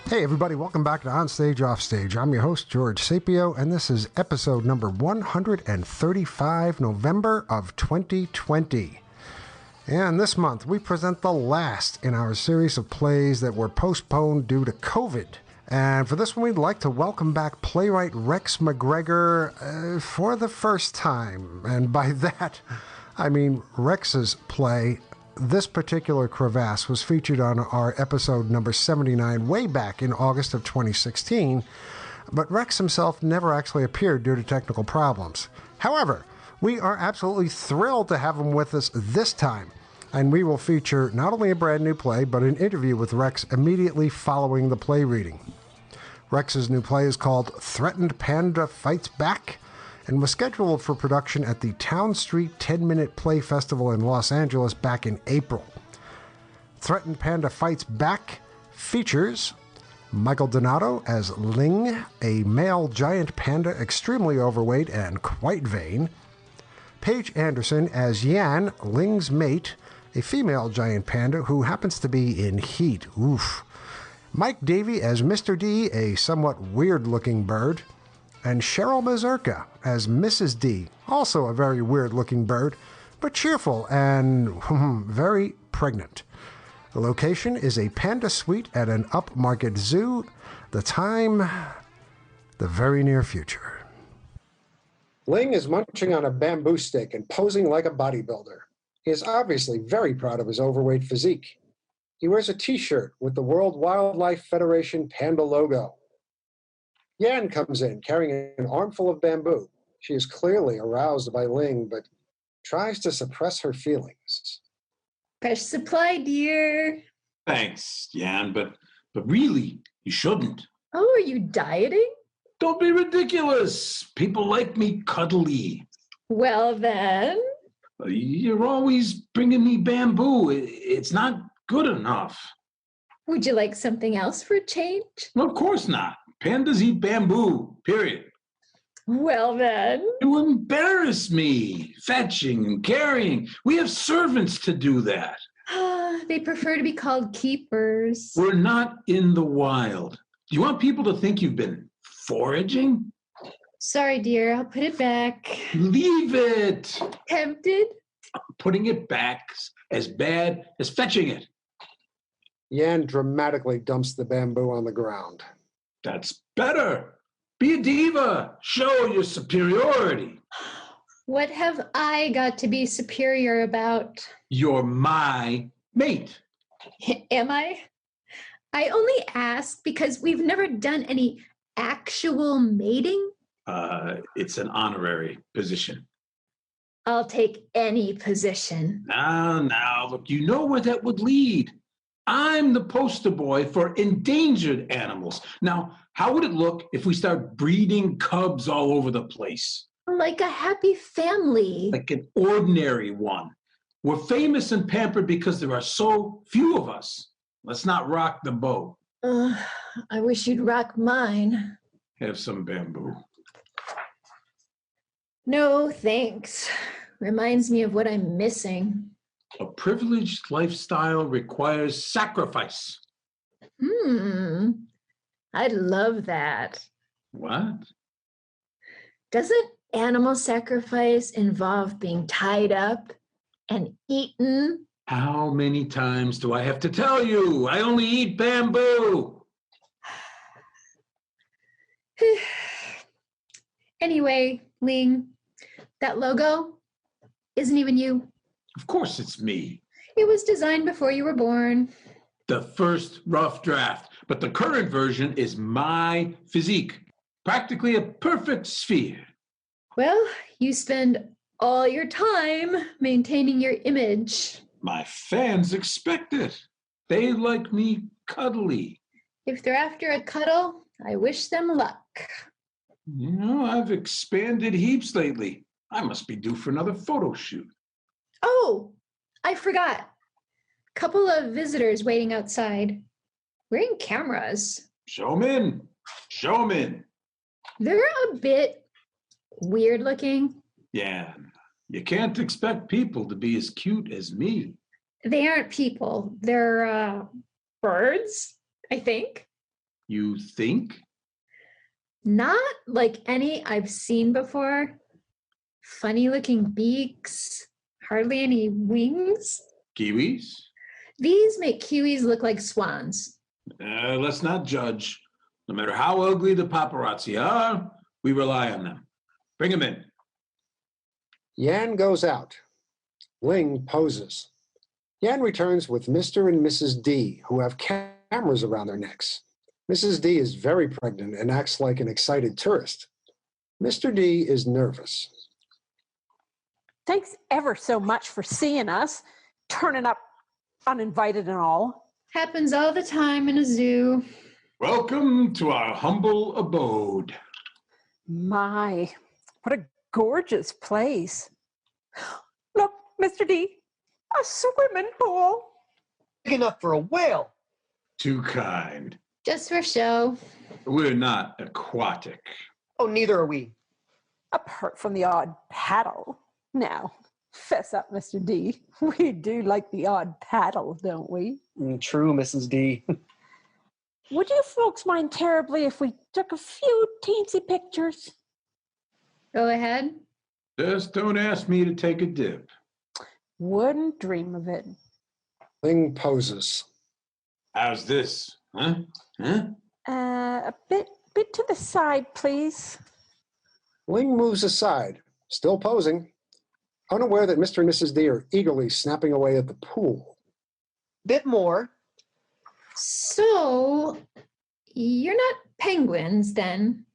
Hey everybody, welcome back to On Stage, Off Stage. I'm your host, George Sapio, and this is episode number 135, November of 2020. And this month, we present the last in our series of plays that were postponed due to COVID. And for this one, we'd like to welcome back playwright Rex McGregor for the first time. And by that, I mean Rex's play, This Particular Crevasse, was featured on our episode number 79 way back in August of 2016, but Rex himself never actually appeared due to technical problems. However, we are absolutely thrilled to have him with us this time, and we will feature not only a brand new play, but an interview with Rex immediately following the play reading. Rex's new play is called Threatened Panda Fights Back, and was scheduled for production at the Town Street 10-Minute Play Festival in Los Angeles back in April. Threatened Panda Fights Back features Michael Donato as Ling, a male giant panda extremely overweight and quite vain, Paige Anderson as Yan, Ling's mate, a female giant panda who happens to be in heat. Oof. Mike Davey as Mr. D, a somewhat weird-looking bird, and Cheryl Mazurka as Mrs. D, also a very weird-looking bird, but cheerful and very pregnant. The location is a panda suite at an upmarket zoo. The time, the very near future. Ling is munching on a bamboo stick and posing like a bodybuilder. He is obviously very proud of his overweight physique. He wears a t-shirt with the World Wildlife Federation panda logo. Yan comes in, carrying an armful of bamboo. She is clearly aroused by Ling, but tries to suppress her feelings. Fresh supply, dear. Thanks, Yan, but really, you shouldn't. Oh, are you dieting? Don't be ridiculous. People like me cuddly. Well, then. You're always bringing me bamboo. It's not good enough. Would you like something else for a change? Of course not. Pandas eat bamboo, period. Well, then. You embarrass me, fetching and carrying. We have servants to do that. They prefer to be called keepers. We're not in the wild. Do you want people to think you've been foraging? Sorry, dear. I'll put it back. Leave it. Tempted? Putting it back as bad as fetching it. Yan dramatically dumps the bamboo on the ground. That's better. Be a diva. Show your superiority. What have I got to be superior about? You're my mate. Am I? I only ask because we've never done any actual mating. It's an honorary position. I'll take any position. Now, look, you know where that would lead. I'm the poster boy for endangered animals. Now, how would it look if we start breeding cubs all over the place? Like a happy family. Like an ordinary one. We're famous and pampered because there are so few of us. Let's not rock the boat. I wish you'd rock mine. Have some bamboo. No, thanks. Reminds me of what I'm missing. A privileged lifestyle requires sacrifice. I'd love that. What? Doesn't animal sacrifice involve being tied up and eaten? How many times do I have to tell you? I only eat bamboo. Anyway, Ling, that logo isn't even you. Of course it's me. It was designed before you were born. The first rough draft, but the current version is my physique. Practically a perfect sphere. Well, you spend all your time maintaining your image. My fans expect it. They like me cuddly. If they're after a cuddle, I wish them luck. You know, I've expanded heaps lately. I must be due for another photo shoot. Oh, I forgot. Couple of visitors waiting outside, wearing cameras. Show 'em in. Show 'em in. They're a bit weird looking. Yeah, you can't expect people to be as cute as me. They aren't people. They're birds, I think. You think? Not like any I've seen before. Funny looking beaks, hardly any wings. Kiwis? These make kiwis look like swans. Let's not judge. No matter how ugly the paparazzi are, we rely on them. Bring them in. Yan goes out. Ling poses. Yan returns with Mr. and Mrs. D, who have cameras around their necks. Mrs. D is very pregnant and acts like an excited tourist. Mr. D is nervous. Thanks ever so much for seeing us, turning up uninvited and all. Happens all the time in a zoo. Welcome to our humble abode. My, what a gorgeous place. Look, Mr. D, a swimming pool. Big enough for a whale. Too kind. Just for show. We're not aquatic. Oh, neither are we. Apart from the odd paddle. Now, fess up, Mr. D. We do like the odd paddle, don't we? True, Mrs. D. Would you folks mind terribly if we took a few teensy pictures? Go ahead. Just don't ask me to take a dip. Wouldn't dream of it. Ling poses. How's this? Huh? Huh? A bit to the side, please. Ling moves aside, still posing, unaware that Mr. and Mrs. D are eagerly snapping away at the pool. Bit more. So, you're not penguins then?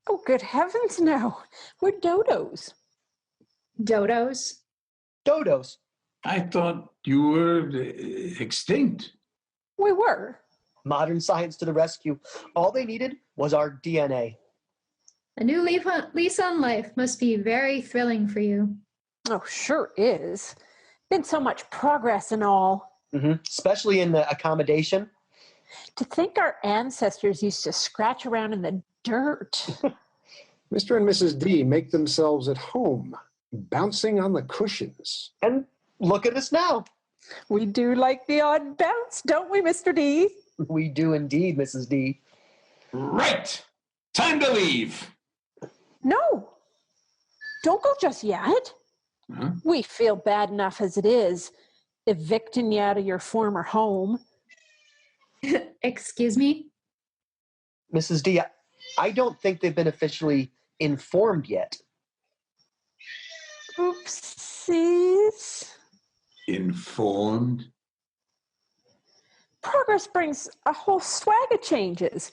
Oh, good heavens, no. We're dodos. Dodos? Dodos. I thought you were extinct. We were. Modern science to the rescue. All they needed was our DNA. A new lease on life must be very thrilling for you. Oh, sure is. Been so much progress and all. Especially in the accommodation. To think our ancestors used to scratch around in the dirt. Mr. and Mrs. D make themselves at home, bouncing on the cushions. And look at us now. We do like the odd bounce, don't we, Mr. D? We do indeed, Mrs. D. Right. Time to leave. No. Don't go just yet. Huh? We feel bad enough as it is, evicting you out of your former home. Excuse me? Mrs. D, I don't think they've been officially informed yet. Oopsies. Informed? Progress brings a whole swag of changes.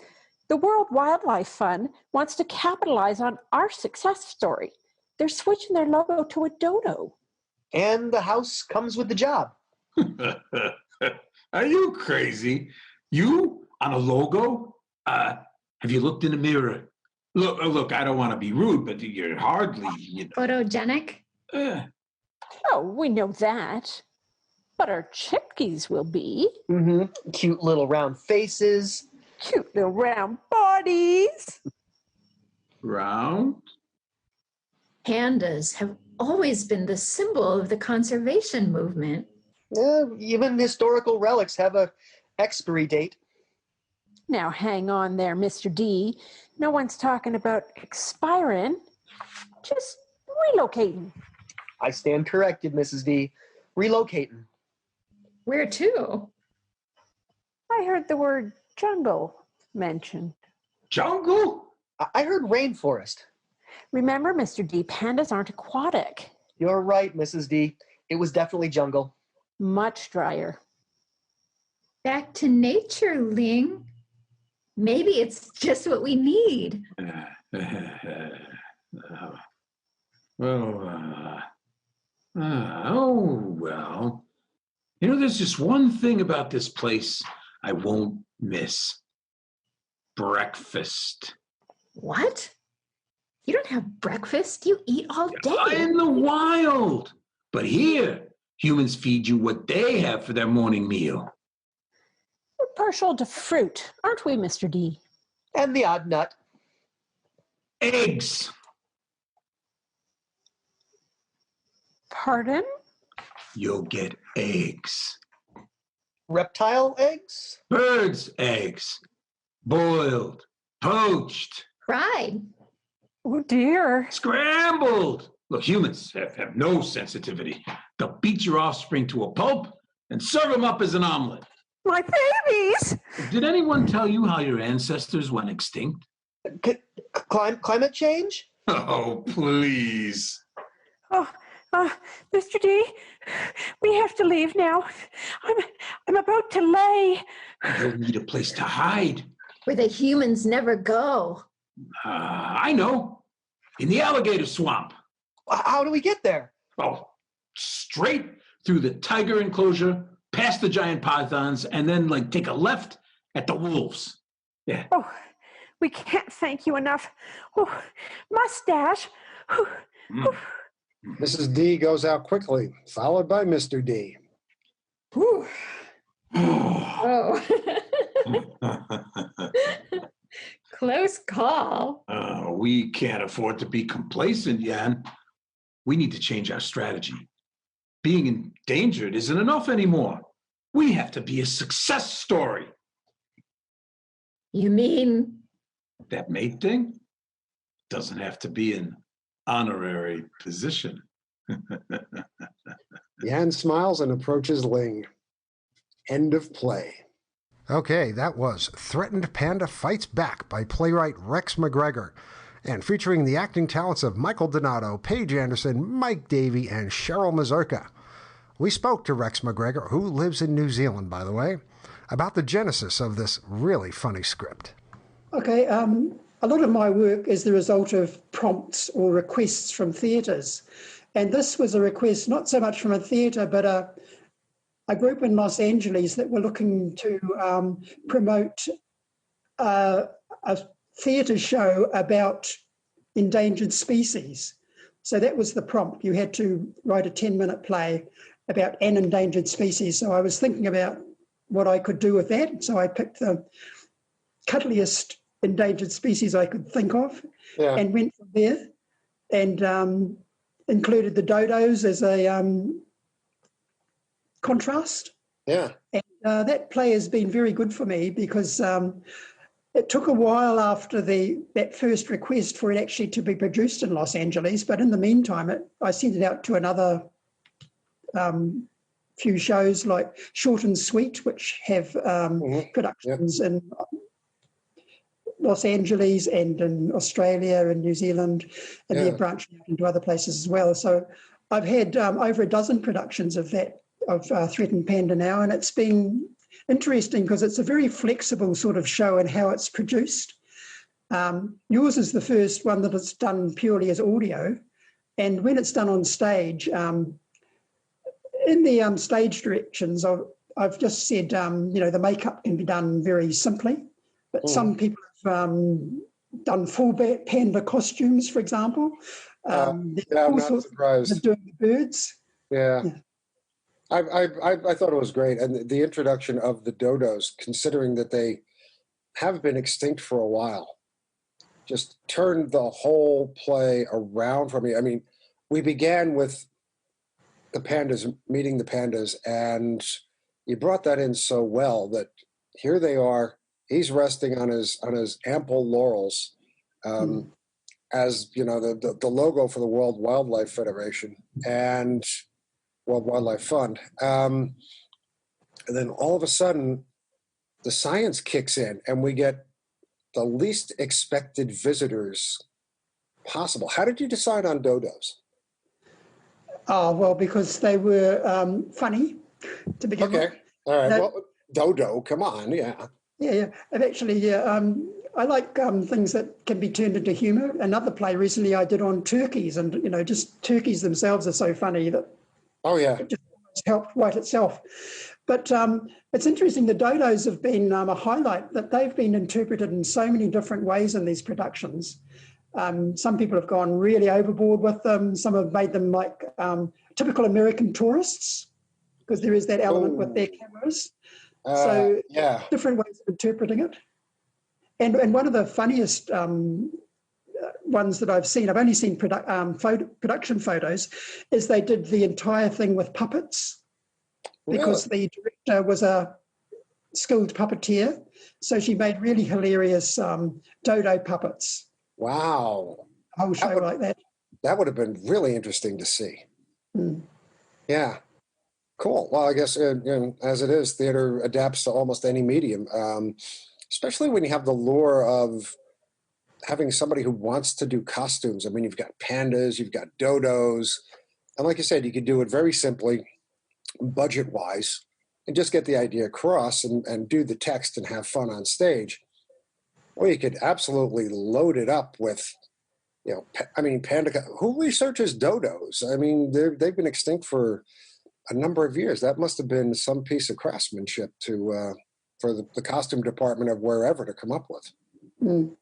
The World Wildlife Fund wants to capitalize on our success story. They're switching their logo to a dodo. And the house comes with the job. Are you crazy? You on a logo? Have you looked in the mirror? Look, I don't want to be rude, but you're hardly, Photogenic? Oh, we know that. But our chipkies will be. Cute little round faces. Cute little round bodies. Round? Pandas have always been the symbol of the conservation movement. Even historical relics have a expiry date. Now hang on there, Mr. D. No one's talking about expiring. Just relocating. I stand corrected, Mrs. D. Relocating. Where to? I heard the word jungle mentioned. Jungle? I heard rainforest. Remember, Mr. D, pandas aren't aquatic. You're right, Mrs. D. It was definitely jungle. Much drier. Back to nature, Ling. Maybe it's just what we need. Well. There's just one thing about this place I won't miss. Breakfast. What? You don't have breakfast. You eat all day. In the wild. But here, humans feed you what they have for their morning meal. We're partial to fruit, aren't we, Mr. D? And the odd nut. Eggs. Pardon? You'll get eggs. Reptile eggs? Birds' eggs. boiled, poached, Fried. Oh dear. scrambled. Look, humans have no sensitivity. They'll beat your offspring to a pulp and serve them up as an omelet. My babies! Did anyone tell you how your ancestors went extinct? Climate change? Oh, please. Oh, Mr. D, we have to leave now. I'm about to lay. You'll need a place to hide. Where the humans never go. I know. In the alligator swamp. How do we get there? Oh, straight through the tiger enclosure, past the giant pythons, and then take a left at the wolves. Yeah. Oh, we can't thank you enough. Oh, mustache. Oh, oh. Mrs. D goes out quickly, followed by Mr. D. Whew. Oh. Close call. We can't afford to be complacent, Jan. We need to change our strategy. Being endangered isn't enough anymore. We have to be a success story. You mean? That mate thing doesn't have to be an honorary position. Jan smiles and approaches Ling. End of play. Okay, that was Threatened Panda Fights Back by playwright Rex McGregor, and featuring the acting talents of Michael Donato, Paige Anderson, Mike Davey, and Cheryl Mazurka. We spoke to Rex McGregor, who lives in New Zealand, by the way, about the genesis of this really funny script. Okay, a lot of my work is the result of prompts or requests from theatres. And this was a request not so much from a theatre, but a group in Los Angeles that were looking to promote a theatre show about endangered species. So that was the prompt. You had to write a 10-minute play about an endangered species. So I was thinking about what I could do with that. So I picked the cuddliest endangered species I could think of, and went from there, and included the dodos as a contrast. Yeah. And that play has been very good for me because it took a while after that first request for it actually to be produced in Los Angeles, but in the meantime, I sent it out to another few shows like Short and Sweet, which have productions in Los Angeles and in Australia and New Zealand, and they're branching out into other places as well. So I've had over a dozen productions of Threatened Panda now, and it's been interesting because it's a very flexible sort of show in how it's produced. Yours is the first one that it's done purely as audio, and when it's done on stage, in the stage directions, I've just said, the makeup can be done very simply, but some people have done full panda costumes, for example. I'm not surprised. Doing the birds. Yeah. I thought it was great. And the introduction of the dodos, considering that they have been extinct for a while, just turned the whole play around for me. I mean, we began with the pandas, meeting the pandas, and you brought that in so well that here they are. He's resting on his ample laurels, as the logo for the World Wildlife Federation and World Wildlife Fund. And then all of a sudden, the science kicks in, and we get the least expected visitors possible. How did you decide on dodos? Oh, well, because they were funny to begin with. Okay, all right. Well, dodo, come on, yeah. Yeah. And actually, I like things that can be turned into humour. Another play recently I did on turkeys, and just turkeys themselves are so funny that it just helped write itself. But it's interesting. The dodos have been a highlight, that they've been interpreted in so many different ways in these productions. Some people have gone really overboard with them. Some have made them like typical American tourists, because there is that element with their cameras. Different ways of interpreting it. And one of the funniest ones that I've seen, I've only seen production photos, is they did the entire thing with puppets, because the director was a skilled puppeteer, so she made really hilarious dodo puppets. Wow. A whole show like that. That would have been really interesting to see. Mm. Yeah. Cool. Well, I guess as it is, theater adapts to almost any medium, especially when you have the lure of having somebody who wants to do costumes. I mean, you've got pandas, you've got dodos, and like you said, you could do it very simply, budget-wise, and just get the idea across and do the text and have fun on stage. Or you could absolutely load it up with, Panda. Who researches dodos? I mean, they've been extinct for a number of years. That must have been some piece of craftsmanship for the costume department of wherever to come up with. Mm.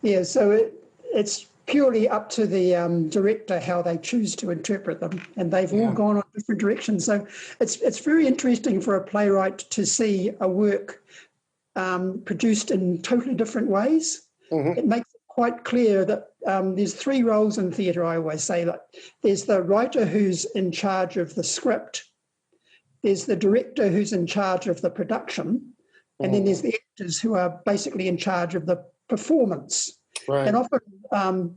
Yeah, so it's purely up to the director how they choose to interpret them, and they've all gone on different directions. So it's very interesting for a playwright to see a work produced in totally different ways. Mm-hmm. It makes it quite clear that there's three roles in theatre, I always say. Like, there's the writer who's in charge of the script, there's the director who's in charge of the production, and then there's the actors who are basically in charge of the performance. Right. And often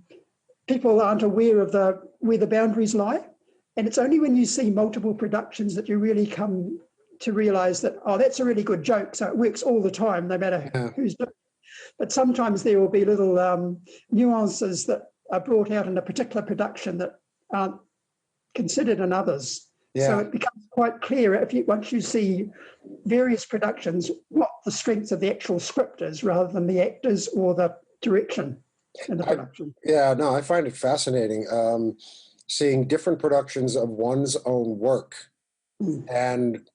people aren't aware of where the boundaries lie, and it's only when you see multiple productions that you really come to realise that, that's a really good joke, so it works all the time, no matter who's doing it. But sometimes there will be little nuances that are brought out in a particular production that aren't considered in others. Yeah. So it becomes quite clear once you see various productions what the strengths of the actual script is, rather than the actors or the direction in the production. I find it fascinating seeing different productions of one's own work and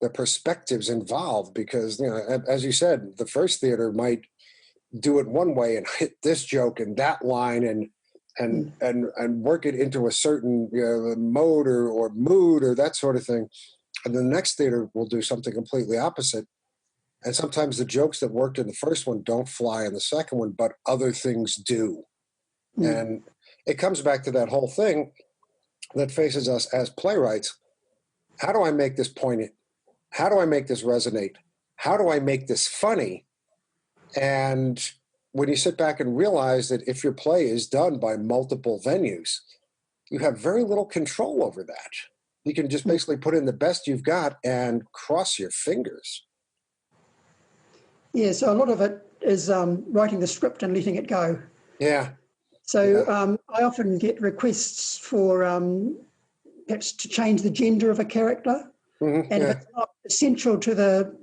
the perspectives involved, because, as you said, the first theater might do it one way and hit this joke and that line and work it into a certain mode or mood or that sort of thing. And the next theater will do something completely opposite. And sometimes the jokes that worked in the first one don't fly in the second one, but other things do. And it comes back to that whole thing that faces us as playwrights. How do I make this poignant? How do I make this resonate? How do I make this funny? And when you sit back and realize that if your play is done by multiple venues, you have very little control over that. You can just basically put in the best you've got and cross your fingers. Yeah, so a lot of it is writing the script and letting it go. Yeah. So I often get requests for perhaps to change the gender of a character. Mm-hmm. And if it's not essential to the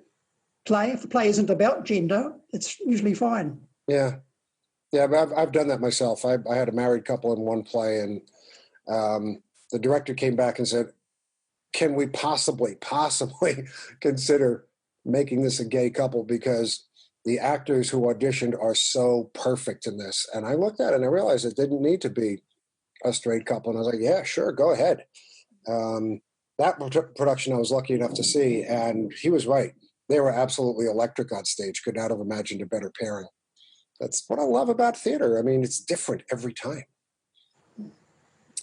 play, if the play isn't about gender, it's usually fine. Yeah. Yeah, but I've done that myself. I had a married couple in one play, and the director came back and said, can we possibly consider making this a gay couple, because the actors who auditioned are so perfect in this. And I looked at it and I realized it didn't need to be a straight couple. And I was like, yeah, sure, go ahead. That production I was lucky enough to see, and he was right. They were absolutely electric on stage. Could not have imagined a better pairing. That's what I love about theater. I mean, it's different every time.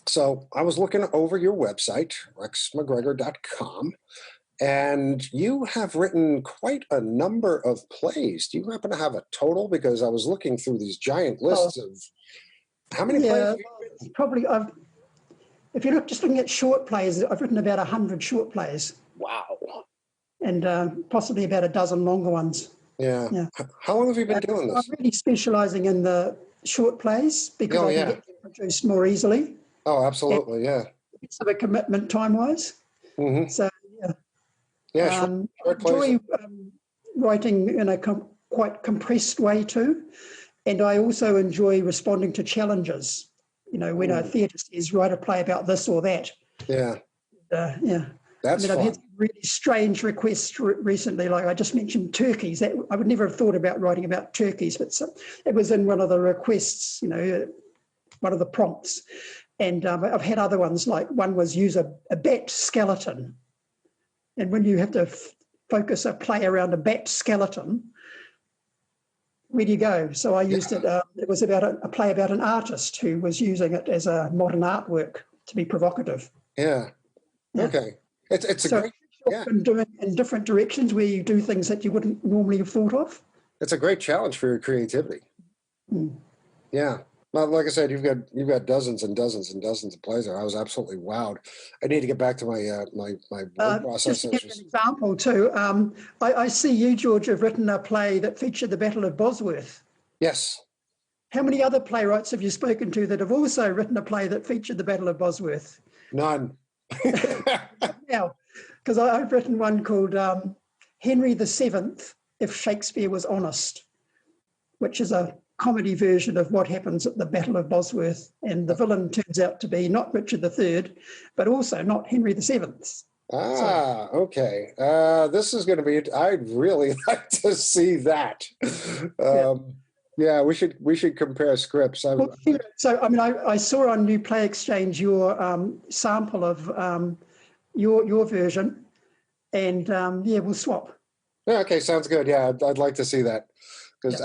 So I was looking over your website, rexmcgregor.com, and you have written quite a number of plays. Do you happen to have a total? Because I was looking through these giant lists of how many plays have you written? Probably, if you're just looking at short plays, I've written about 100 short plays. Wow. And possibly about a dozen longer ones. Yeah. How long have you been doing this? I'm really specialising in the short plays because I can get them produced more easily. Oh, absolutely, yeah. It's a commitment time-wise. Mm-hmm. So, short I enjoy writing in a quite compressed way too. And I also enjoy responding to challenges. When a theatre says, write a play about this or that. Yeah. That's fun. I've had some really strange requests recently. Like I just mentioned turkeys. I would never have thought about writing about turkeys, but it was in one of the requests, one of the prompts. And I've had other ones, like one was use a bat skeleton. And when you have to focus a play around a bat skeleton, where do you go? So I used it. It was about a play about an artist who was using it as a modern artwork to be provocative. Yeah. Okay. It's a great often doing in different directions where you do things that you wouldn't normally have thought of. It's a great challenge for your creativity. Mm. Yeah. Well, like I said, you've got dozens and dozens and dozens of plays there. I was absolutely wowed. I need to get back to my my word processor. Just to give an example too, I see you, George, have written a play that featured the Battle of Bosworth. Yes. How many other playwrights have you spoken to that have also written a play that featured the Battle of Bosworth? None. Now, because I've written one called Henry VII, If Shakespeare Was Honest, which is a comedy version of what happens at the Battle of Bosworth. And the villain turns out to be not Richard III, but also not Henry VII. Okay. This is going to be, I'd really like to see that. Yeah, we should compare scripts. So, I mean, I saw on New Play Exchange your sample of your version, and yeah, we'll swap. Yeah, okay, sounds good. Yeah, I'd like to see that, because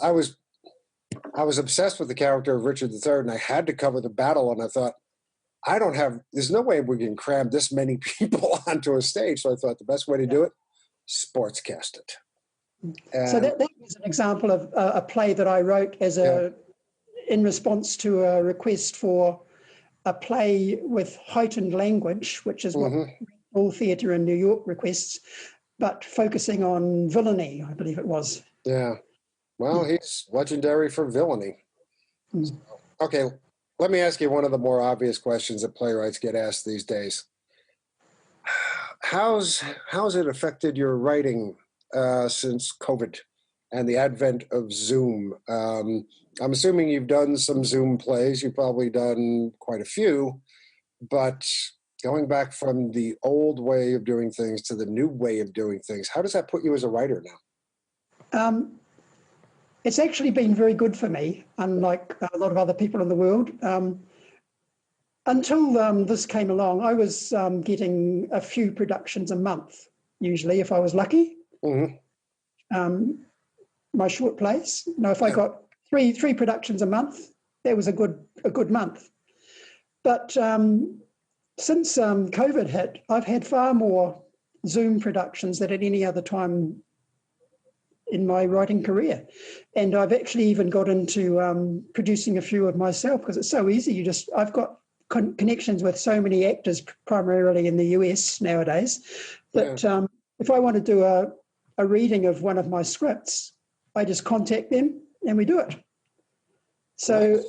I was obsessed with the character of Richard III, and I had to cover the battle, and I thought, there's no way we can cram this many people onto a stage. So I thought the best way to do it, sportscast it. And so that was an example of a play that I wrote in response to a request for a play with heightened language, which is what all theatre in New York requests, but focusing on villainy, I believe it was. Yeah. Well, he's legendary for villainy. So, okay, let me ask you one of the more obvious questions that playwrights get asked these days. How's it affected your writing since COVID and the advent of Zoom? I'm assuming you've done some Zoom plays. You've probably done quite a few, but going back from the old way of doing things to the new way of doing things, how does that put you as a writer now? It's actually been very good for me, unlike a lot of other people in the world. Until this came along, I was getting a few productions a month, usually, if I was lucky. My short plays. If I got three productions a month, that was a good month. But since COVID hit, I've had far more Zoom productions than at any other time in my writing career. And I've actually even got into producing a few of myself, because it's so easy. I've got connections with so many actors, primarily in the US nowadays, that if I want to do a reading of one of my scripts, I just contact them and we do it. So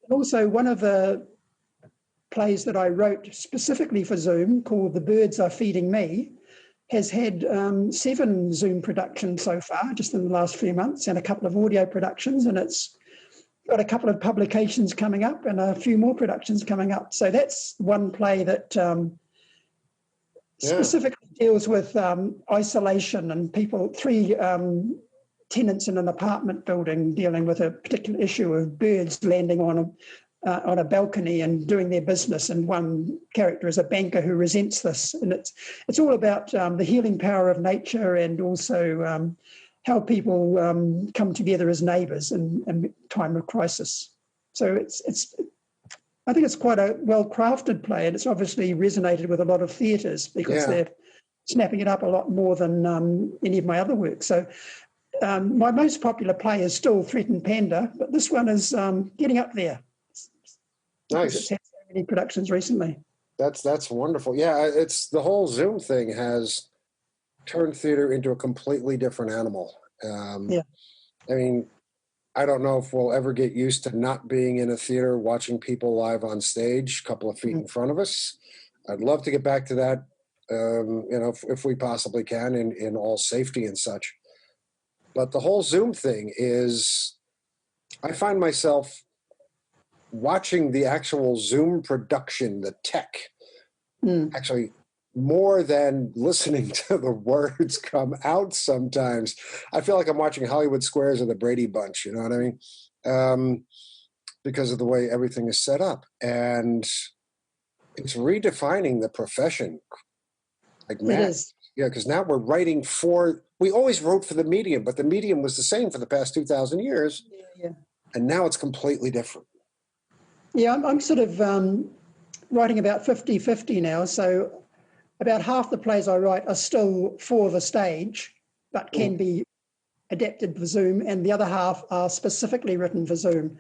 also one of the plays that I wrote specifically for Zoom, called The Birds Are Feeding Me, has had 7 Zoom productions so far, just in the last few months, and a couple of audio productions, and it's got a couple of publications coming up and a few more productions coming up. So that's one play that specifically deals with isolation and people, 3 tenants in an apartment building dealing with a particular issue of birds landing on a balcony and doing their business, and one character is a banker who resents this, and it's all about the healing power of nature, and also how people come together as neighbours in time of crisis. So I think it's quite a well-crafted play, and it's obviously resonated with a lot of theatres, because they're snapping it up a lot more than any of my other work. So my most popular play is still Threatened Panda, but this one is getting up there. Nice. It's had so many productions recently. That's wonderful. Yeah, it's the whole Zoom thing has turned theater into a completely different animal. I mean, I don't know if we'll ever get used to not being in a theater, watching people live on stage, a couple of feet in front of us. I'd love to get back to that, if we possibly can, in all safety and such. But the whole Zoom thing is, I find myself watching the actual Zoom production, the tech, actually more than listening to the words come out sometimes. I feel like I'm watching Hollywood Squares or the Brady Bunch, you know what I mean? Because of the way everything is set up. And it's redefining the profession. Like, man, It is. Yeah, because now we're writing we always wrote for the medium, but the medium was the same for the past 2,000 years. Yeah. And now it's completely different. Yeah, I'm sort of writing about 50-50 now. So about half the plays I write are still for the stage, but can be adapted for Zoom, and the other half are specifically written for Zoom.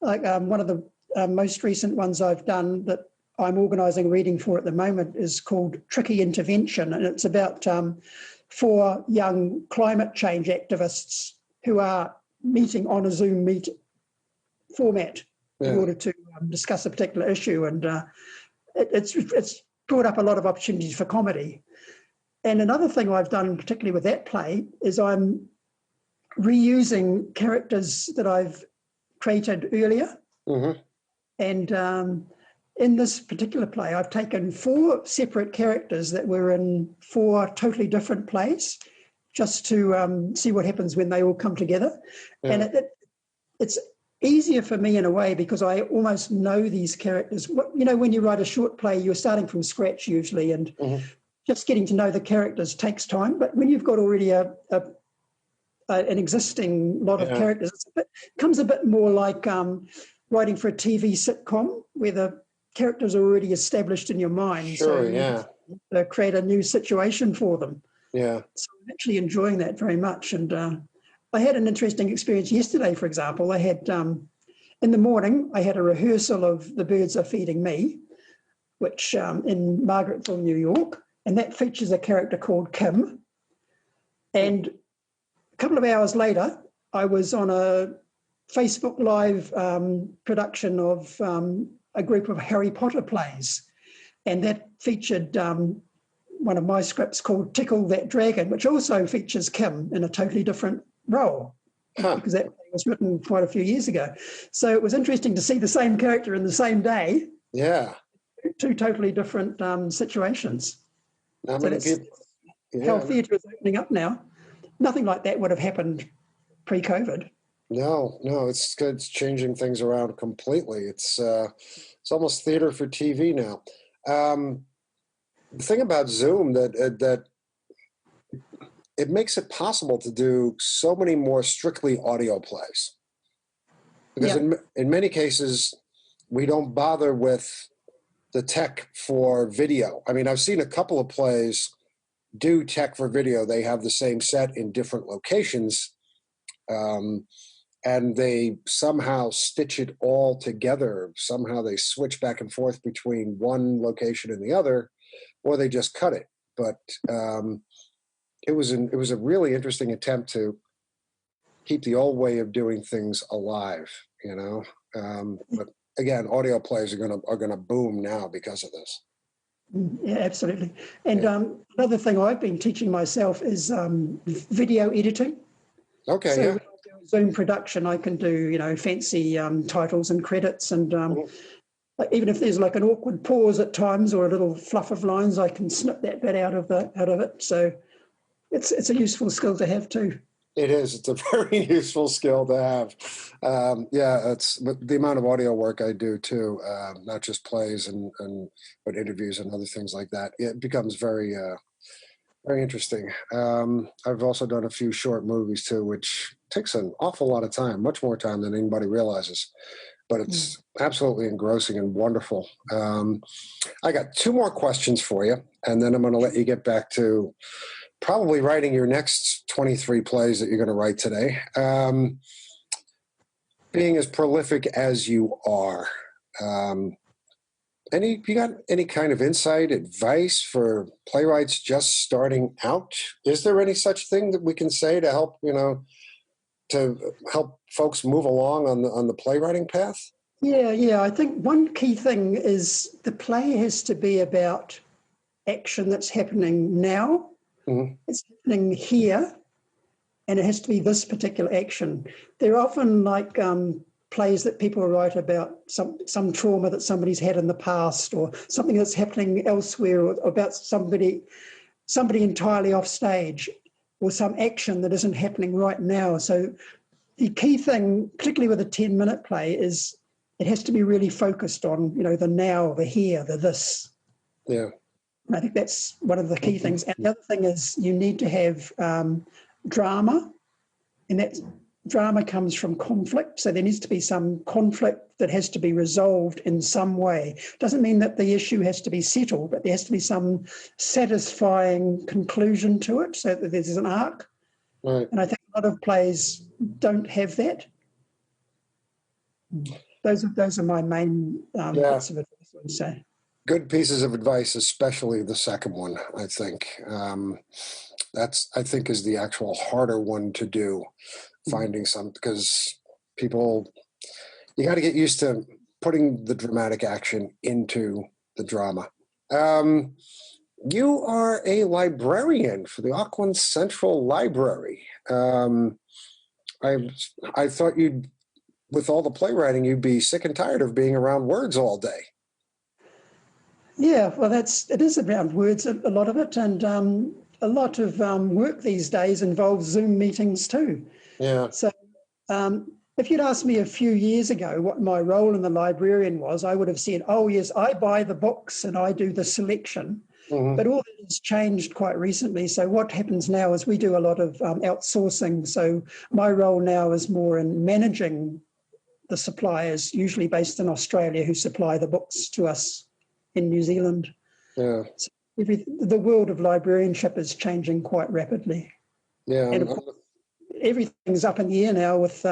Like one of the most recent ones I've done that I'm organising a reading for at the moment is called Tricky Intervention, and it's about 4 young climate change activists who are meeting on a Zoom meet format in order to discuss a particular issue, and it's brought up a lot of opportunities for comedy. And another thing I've done, particularly with that play, is I'm reusing characters that I've created earlier. And in this particular play, I've taken 4 separate characters that were in 4 totally different plays, just to see what happens when they all come together. And it's easier for me in a way because I almost know these characters. You know, when you write a short play, you're starting from scratch usually, and just getting to know the characters takes time. But when you've got already an existing lot of characters, it becomes a bit more like writing for a TV sitcom where the characters are already established in your mind. Sure, to create a new situation for them. Yeah. So I'm actually enjoying that very much. And I had an interesting experience yesterday, for example. I had, in the morning, I had a rehearsal of The Birds Are Feeding Me, which in Margaretville, New York, and that features a character called Kim. And a couple of hours later, I was on a Facebook Live production of a group of Harry Potter plays, and that featured one of my scripts called Tickle That Dragon, which also features Kim in a totally different role, because that was written quite a few years ago. So it was interesting to see the same character in the same day. Yeah. 2 totally different situations. How many people? How theatre is opening up now. Nothing like that would have happened pre-COVID. No, it's good. It's changing things around completely. It's almost theater for TV now. The thing about Zoom that it makes it possible to do so many more strictly audio plays, because in many cases we don't bother with the tech for video. I mean, I've seen a couple of plays do tech for video. They have the same set in different locations. And they somehow stitch it all together. Somehow they switch back and forth between one location and the other, or they just cut it. But it was a really interesting attempt to keep the old way of doing things alive, you know. But again, audio plays are gonna boom now because of this. Yeah, absolutely. And another thing I've been teaching myself is video editing. Okay. So Zoom production, I can do, you know, fancy titles and credits, and like even if there's like an awkward pause at times or a little fluff of lines, I can snip that bit out of it. So it's a useful skill to have too. It is. It's a very useful skill to have. It's the amount of audio work I do too, not just plays but interviews and other things like that. It becomes very interesting. I've also done a few short movies too, which takes an awful lot of time, much more time than anybody realizes. But it's absolutely engrossing and wonderful. I got 2 more questions for you, and then I'm going to let you get back to probably writing your next 23 plays that you're going to write today. Being as prolific as you are, you got any kind of insight, advice for playwrights just starting out? Is there any such thing that we can say to help, to help folks move along on the playwriting path? Yeah. I think one key thing is the play has to be about action that's happening now. Mm-hmm. It's happening here, and it has to be this particular action. They're often like plays that people write about some trauma that somebody's had in the past, or something that's happening elsewhere, or about somebody entirely off stage, or some action that isn't happening right now. So the key thing, particularly with a 10-minute play, is it has to be really focused on, the now, the here, the this. Yeah. I think that's one of the key things. And the other thing is you need to have drama, and that's drama comes from conflict, so there needs to be some conflict that has to be resolved in some way. Doesn't mean that the issue has to be settled, but there has to be some satisfying conclusion to it, so that there's an arc. Right. And I think a lot of plays don't have that. Those are my main bits of advice, I would say. Good pieces of advice, especially the second one, I think. That's, I think, is the actual harder one to do, finding some, because people, you got to get used to putting the dramatic action into the drama. You are a librarian for the Auckland Central Library. I thought you'd, with all the playwriting, you'd be sick and tired of being around words all day. Yeah, well, it is around words, a lot of it, and a lot of work these days involves Zoom meetings too. Yeah. So if you'd asked me a few years ago what my role in the librarian was, I would have said, oh yes, I buy the books and I do the selection. Mm-hmm. But all that has changed quite recently. So what happens now is we do a lot of outsourcing. So my role now is more in managing the suppliers, usually based in Australia, who supply the books to us in New Zealand. Yeah. So the world of librarianship is changing quite rapidly. Yeah. And of course, everything's up in the air now with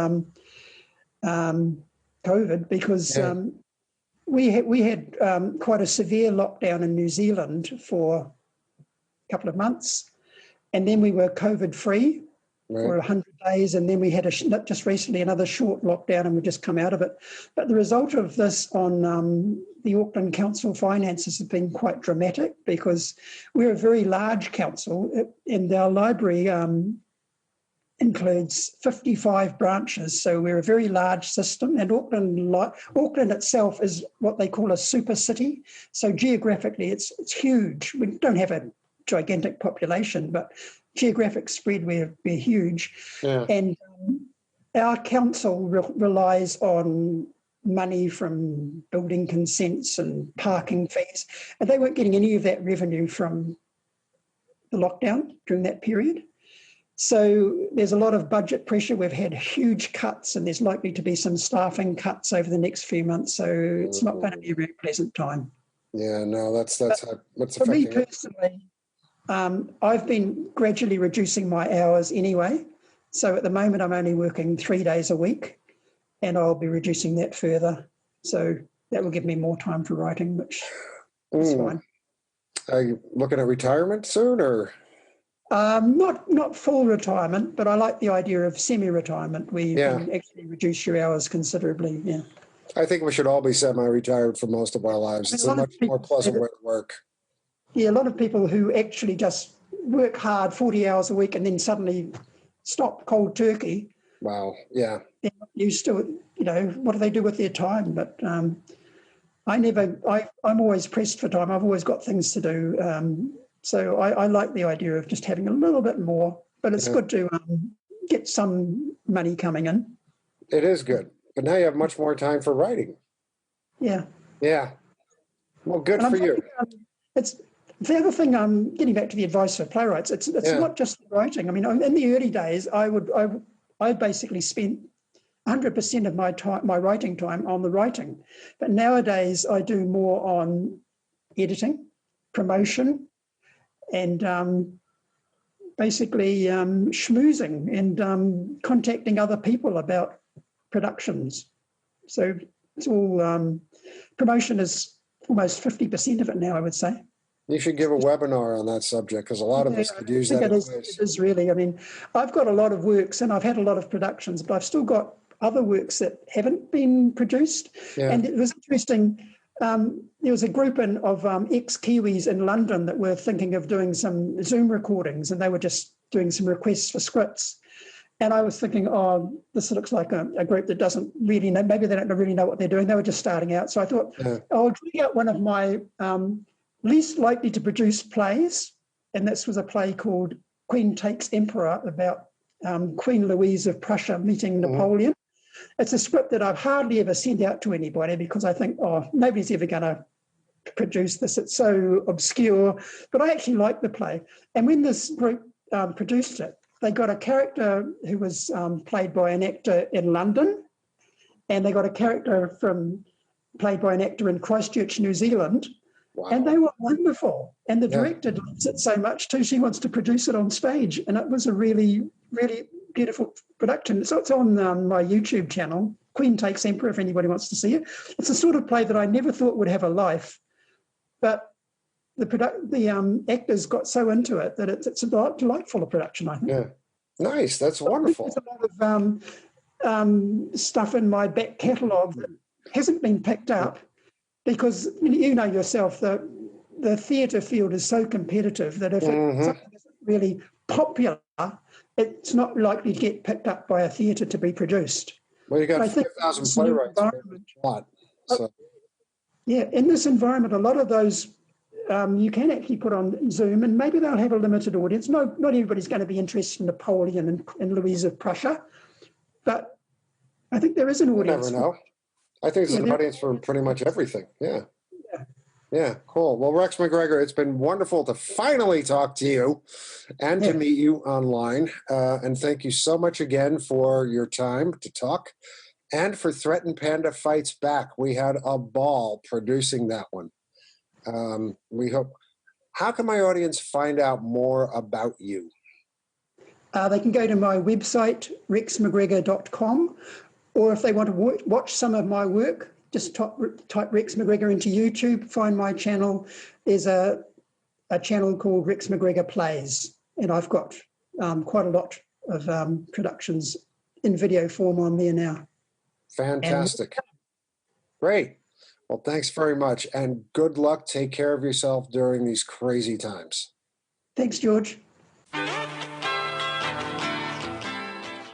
COVID, because we had quite a severe lockdown in New Zealand for a couple of months, and then we were COVID-free for 100 days, and then we had just recently another short lockdown, and we've just come out of it. But the result of this on the Auckland Council finances has been quite dramatic, because we're a very large council, and our library includes 55 branches, so we're a very large system, and Auckland itself is what they call a super city. So geographically, it's huge. We don't have a gigantic population, but geographic spread, we're huge. Yeah. And our council relies on money from building consents and parking fees, and they weren't getting any of that revenue from the lockdown during that period. So there's a lot of budget pressure. We've had huge cuts, and there's likely to be some staffing cuts over the next few months. So it's not going to be a very pleasant time. Yeah, no, that's what's for me personally. I've been gradually reducing my hours anyway. So at the moment, I'm only working 3 days a week, and I'll be reducing that further. So that will give me more time for writing, which is fine. Are you looking at retirement soon, or? Not full retirement, but I like the idea of semi-retirement, where you can actually reduce your hours considerably. Yeah, I think we should all be semi-retired for most of our lives. It's a much more pleasant way to work. Yeah, a lot of people who actually just work hard 40 hours a week and then suddenly stop cold turkey. Wow, yeah. They're not used to it, what do they do with their time? But I'm always pressed for time. I've always got things to do. So I like the idea of just having a little bit more, but it's good to get some money coming in. It is good, but now you have much more time for writing. Yeah. Yeah. Well, good for you. It's the other thing. Getting back to the advice for playwrights. It's not just the writing. I mean, in the early days, I basically spent 100% of my writing time on the writing, but nowadays I do more on editing, promotion, and basically schmoozing and contacting other people about productions. So it's all promotion is almost 50% of it now, I would say. You should give a webinar on that subject, because a lot of us could use that advice. It is really. I mean, I've got a lot of works and I've had a lot of productions, but I've still got other works that haven't been produced. Yeah. And it was interesting. There was a group of ex-Kiwis in London that were thinking of doing some Zoom recordings, and they were just doing some requests for scripts. And I was thinking, oh, this looks like a group that doesn't really know, maybe they don't really know what they're doing. They were just starting out. So I thought, I'll bring out one of my least likely to produce plays. And this was a play called Queen Takes Emperor, about Queen Louise of Prussia meeting Napoleon. It's a script that I've hardly ever sent out to anybody, because I think, nobody's ever going to produce this. It's so obscure. But I actually like the play. And when this group produced it, they got a character who was played by an actor in London, and they got a character played by an actor in Christchurch, New Zealand. Wow. And they were wonderful. And the director loves it so much too. She wants to produce it on stage. And it was a really, really beautiful production. So it's on my YouTube channel, Queen Takes Emperor, if anybody wants to see it. It's a sort of play that I never thought would have a life. But the actors got so into it that it's a delightful production, I think. Yeah. Nice. That's wonderful. There's a lot of stuff in my back catalogue that hasn't been picked up because you know yourself, the theatre field is so competitive that if something isn't really popular, it's not likely to get picked up by a theatre to be produced. Well, you got 5,000 playwrights. So. Yeah, in this environment, a lot of those you can actually put on Zoom, and maybe they'll have a limited audience. Not everybody's going to be interested in Napoleon and Louise of Prussia, but I think there is an audience. You never know. I think there's an audience for pretty much everything. Yeah. Yeah, cool. Well, Rex McGregor, it's been wonderful to finally talk to you and to meet you online. And thank you so much again for your time to talk and for Threatened Panda Fights Back. We had a ball producing that one. We hope. How can my audience find out more about you? They can go to my website, rexmcgregor.com, or if they want to watch some of my work, just type Rex McGregor into YouTube, find my channel. There's a channel called Rex McGregor Plays, and I've got quite a lot of productions in video form on there now. Fantastic. Great. Well, thanks very much, and good luck. Take care of yourself during these crazy times. Thanks, George.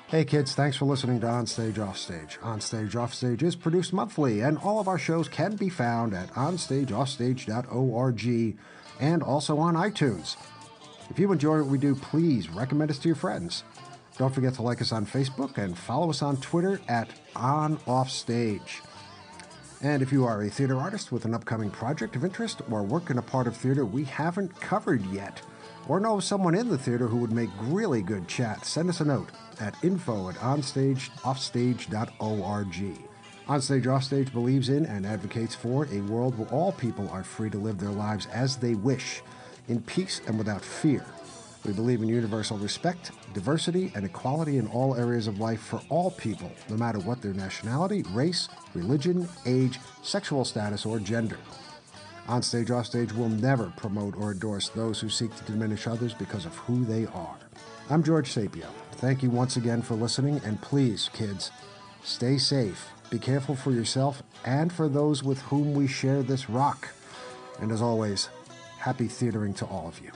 Hey kids, thanks for listening to Onstage Offstage. Onstage Offstage is produced monthly, and all of our shows can be found at onstageoffstage.org and also on iTunes. If you enjoy what we do, please recommend us to your friends. Don't forget to like us on Facebook and follow us on Twitter at OnOffStage. And if you are a theater artist with an upcoming project of interest or work in a part of theater we haven't covered yet, or know of someone in the theater who would make really good chat, send us a note at info@onstageoffstage.org. Onstage Offstage believes in and advocates for a world where all people are free to live their lives as they wish, in peace and without fear. We believe in universal respect, diversity, and equality in all areas of life for all people, no matter what their nationality, race, religion, age, sexual status, or gender. Onstage Offstage will never promote or endorse those who seek to diminish others because of who they are. I'm George Sapio. Thank you once again for listening, and please, kids, stay safe. Be careful for yourself and for those with whom we share this rock. And as always, happy theatering to all of you.